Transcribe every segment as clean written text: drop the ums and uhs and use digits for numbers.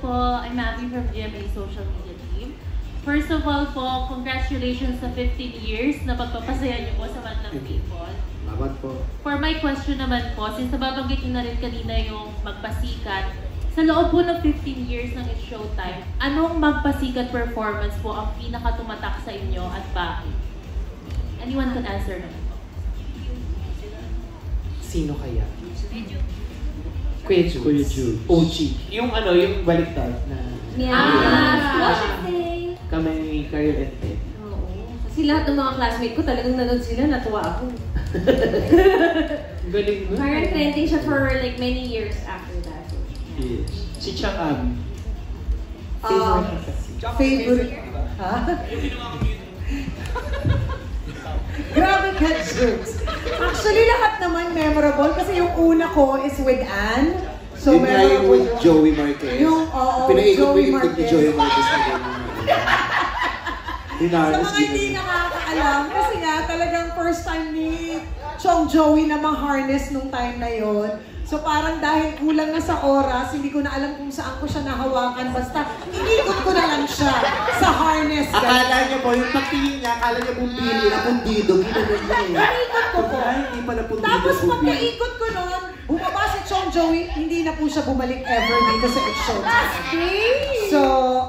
po. I'm Abby from GMA Social Media Team. First of all po, congratulations sa 15 years na pagpapasaya niyo po sa Madlang People. Salamat po. For my question naman po, since nababanggit niyo na rin kanina yung magpasikat, sa loob po ng 15 years ng It's Showtime, anong magpasikat performance po ang pinakatumatak sa inyo at bakit? Anyone can answer naman po. Sino kaya? Kuya Jude. OG. Yung yung baliktad na... Kami ni Karel and Ted. Oo. Kasi lahat ng mga classmate ko talagang nanood sila, natuwa ako. Galing mo. Parang trending siya for like many years after that. Yes. Si Chang Abby. Favorite? Ha? Grabe ka, Jules. Actually, lahat naman memorable kasi yung una ko is with Anne. So, yun nga yung with Joey Marquez. Yung, oo, Pinaikot mo Joey yung ni Marquez. Joey Marquez na gano'n. Sa mga hindi nakakaalam, kasi nga talagang first time ni Chong Joey na ma-harness nung time na yon. So parang dahil kulang na sa oras, hindi ko na alam kung saan ko siya nahawakan. Basta inikot ko na lang siya sa harness. Akala niya po, yung pagtingin niya, akala niya pumpili na pundido. Ginanon niya eh. Inikot ko po. Hindi pala pundido. Tapos pagkaikot ko noon, bumaba si Chong Joey, hindi na po siya bumalik ever dito sa It's Showtime. So,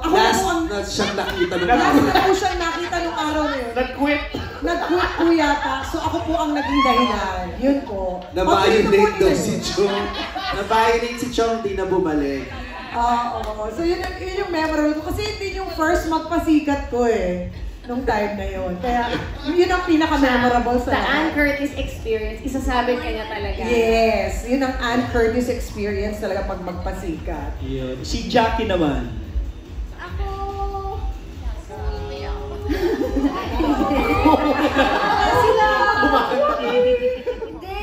ako na po ang... Last siyang nakita nung Last araw. na po siyang nakita nung araw na yun. Nag-quit. Nag-quit po yata. So ako po ang naging dahilan. Yun po. Na-violate daw si Chong. Na-violate si Chong, di na bumalik. Oo. So yun yung memorable ko. Kasi hindi yung first magpasikat ko eh. Nung time na yun. Kaya yun ang pinaka-memorable sa The Anne Curtis experience, isasabi ka niya talaga. Yes. Yun ang Anne Curtis experience talaga pag magpasikat. Yun. Si Jackie naman. Ako... Sila! Hindi.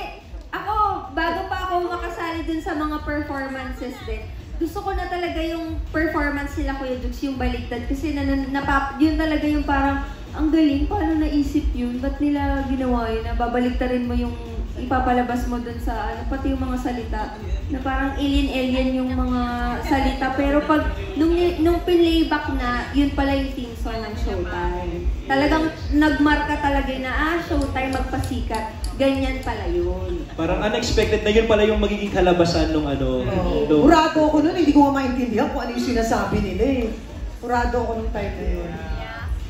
Ako, bago pa ako makasali dun sa mga performances din, gusto ko na talaga yung performance nila Kuya Jux, yung baliktad. Kasi yun talaga yung parang, ang galing, paano naisip yun? Ba't nila ginawa yun? Na babaliktarin mo yung ipapalabas mo dun sa, pati yung mga salita. Na parang alien-alien yung mga salita. Pero pag, nung pinlayback na, yun pala yung theme song ng Showtime. Talagang nagmarka talaga na, Showtime magpasikat. Ganyan pala yun. Parang unexpected na yun pala yung magiging kalabasan nung nung... Urado ako nun, hindi ko nga maintindihan kung ano yung sinasabi nila eh. Urado ako nung time na yun.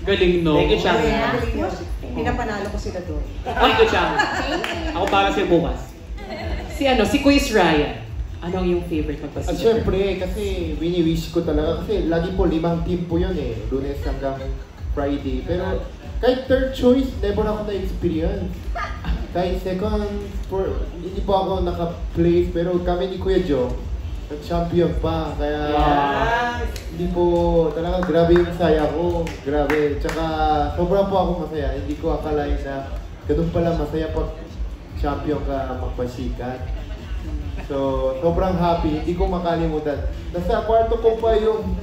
Galing, no? Thank you, Chang. Pinapanalo ko sila doon. Thank you, Chang. Ako para sa'yo bukas. Si Quiz Ryan. Anong yung favorite magpasikat? Siyempre, kasi wini-wish ko talaga. Kasi lagi po 5 team po yun eh. Lunes hanggang Friday. Pero kahit third choice, never ako na-experience. Kahit second, hindi po ako naka-place. Pero kami ni Kuya Joe, nag-champion pa. Kaya hindi po, talaga grabe yung saya ko. Grabe. Tsaka sobrang po ako masaya. Hindi ko akalain na ganun pala masaya pag champion ka magpasikat. So, sobrang happy. Hindi ko makalimutan. Nasa kwarto ko pa yung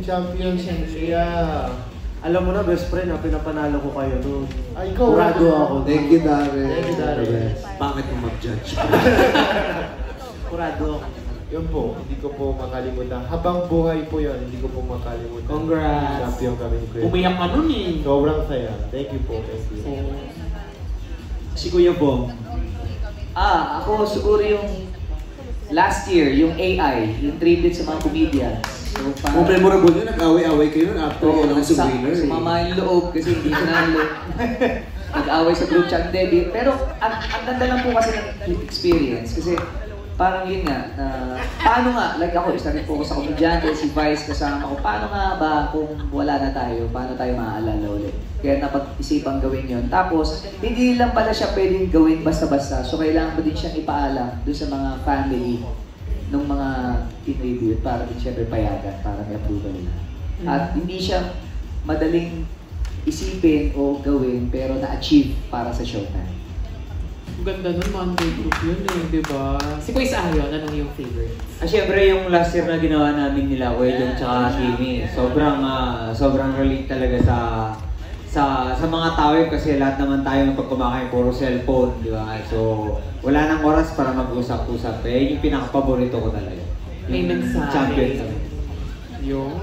champion. Yeah. Alam mo na, best friend, pinapanalo ko kayo doon. Ay, ikaw. Kurado ako. Thank you, Darren. Thank you, Darren. Bakit mo mag-judge? Kurado ako. Yun po, hindi ko po makalimutan. Habang buhay po yun, hindi ko po makalimutan. Congrats. Champion kami ni Kuya. Umiyak ka nun eh. Sobrang saya. Thank you po. Thank you. Si Kuya Bong. Ako siguro yung last year, yung AI, yung tribute sa mga comedians. So, Kung memorable yun, nag-away-away kayo nun after yun ang winner. Sumama yung loob kasi hindi ko na nag-away sa group chat. Hindi, pero ang ganda lang po kasi ng experience. Kasi parang yun nga, paano nga, like ako, isa rin po ako sa komedyante, si Vice kasama ko, paano nga ba kung wala na tayo, paano tayo maaalala ulit? Kaya napag-isipang gawin yun. Tapos, hindi lang pala siya pwedeng gawin basta-basta. So, kailangan mo din siyang ipaalam doon sa mga family ng mga tinribute para din siyempre payagan, para may approval nila. At hindi siya madaling isipin o gawin, pero na-achieve para sa Showtime. Ang ganda nun, Monday group yun eh, di ba? Si Quiz Ayon, anong yung favorite? Siyempre yung last year na ginawa namin nila, Wedong tsaka Kimi, sobrang relate talaga sa mga tao yun kasi lahat naman tayo ng pag kumakain puro cellphone, di ba? So, wala nang oras para mag-usap-usap. Kaya yung pinaka-paborito ko talaga. May mensahe. Champion. Yung...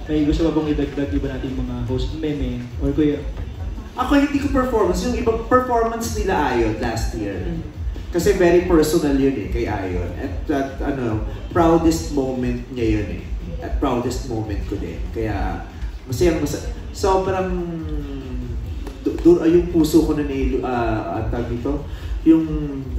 May gusto ba bang idagdag iba natin mga host meme or kuya? Ako hindi ko performance, yung ibang performance nila Ayon last year. Kasi very personal yun kay Ayon. At proudest moment niya yun At proudest moment ko din. Kaya masayang sobrang yung puso ko na tag dito, yung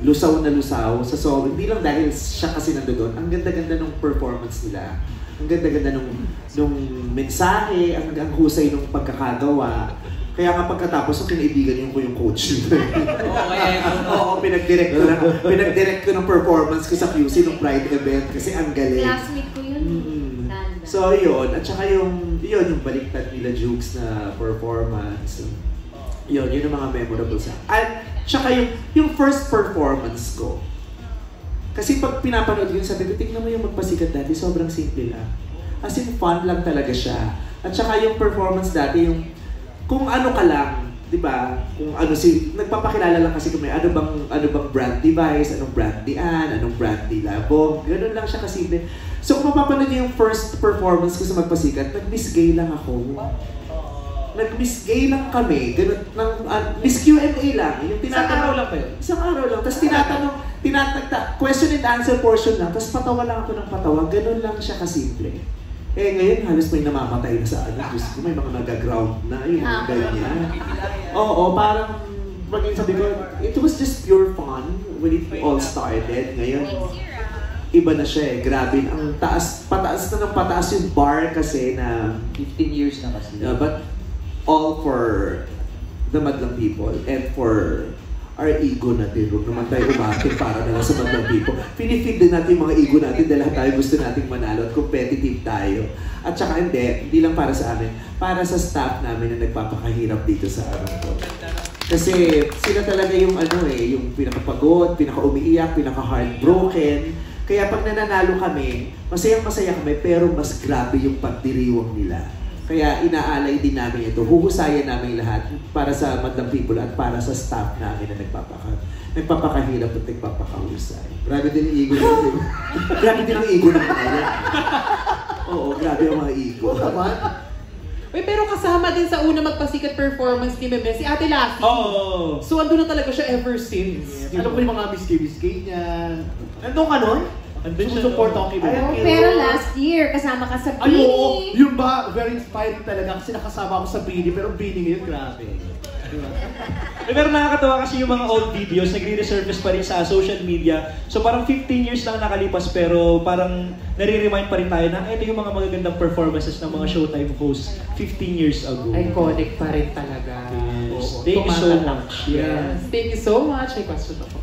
lusaw na lusaw sa hindi lang dahil siya kasi nandoon. Ang ganda-ganda ng performance nila. Ang ganda-ganda nung mensahe, ang husay nung pagkakagawa. Kaya nga pagkatapos, kinaibigan ko yung coach nito. Oo, pinag-direct ko ng performance ko sa QC nung Pride event kasi ang galing. Classmate ko yun. So yun, at saka yung baliktad nila Jukes na performance. Yun ang mga memorable sa. At saka yung first performance ko. Kasi pag pinapanood yun, sabi ko, tignan mo yung Magpasikat dati, sobrang simple lang. As in, fun lang talaga siya. At saka yung performance dati, yung kung ano ka lang, di ba? Kung ano nagpapakilala lang kasi kami, ano bang brand device, anong brand ni Ann, anong brand ni Labong, ganun lang siya kasimple. So kung mapapanood niyo yung first performance ko sa Magpasikat, nag-miss gay lang ako. Nag-miss gay lang kami, ganun, miss Q&A lang. Yung Isang araw lang ba yun? Isang araw lang. Tapos question and answer portion lang. Tapos patawa lang ako ng patawa. Ganun lang siya kasimple. Ngayon halos may namamatay na sa Diyos ko, may mga nag-ground na, yung mga ganyan. Oo, parang, sabi ko, it was just pure fun when it all started. Ngayon, iba na siya grabe. Ang pataas na ng pataas yung bar kasi na 15 years na kasi. But all for the Madlang people and for our ego natin. Huwag naman tayo umatin para na lang sa Madlang people. Pinifeed din natin yung mga ego natin dahil lahat tayo gusto nating manalo at competitive tayo. At saka hindi lang para sa amin, para sa staff namin na nagpapakahirap dito sa to. Kasi sila talaga yung yung pinakapagod, pinaka-umiiyak, pinaka-heartbroken. Kaya pag nananalo kami, masayang-masaya kami pero mas grabe yung pagdiriwang nila. Kaya inaalay din namin ito, huhusayan namin lahat para sa Madlang people at para sa staff namin na nagpapakahirap at nagpapakahusay. Grabe din yung ego natin. Grabe din ang ego ng mga. Oo, grabe ang mga ego. Pero kasama din sa una Magpasikat performance ni Bebe, si Ate Lassie. Oo. So andun na talaga siya ever since. Ano po yung mga miski-miski niya? Nandun ka nun? Support ako kay Bebe. Pero last year, kasama ka sa Ay, Bini. oo. Yun ba? Very inspiring talaga kasi nakasama ako sa Bini, pero Bini ngayon, grabe. Diba? Pero nakakatawa kasi yung mga old videos, nagre-resurface pa rin sa social media. So parang 15 years lang nakalipas pero parang nare-remind pa rin tayo na ito yung mga magagandang performances ng mga Showtime hosts 15 years ago. Iconic pa rin talaga. Yes. Thank you so much. Yes. Thank you so much. May question ako.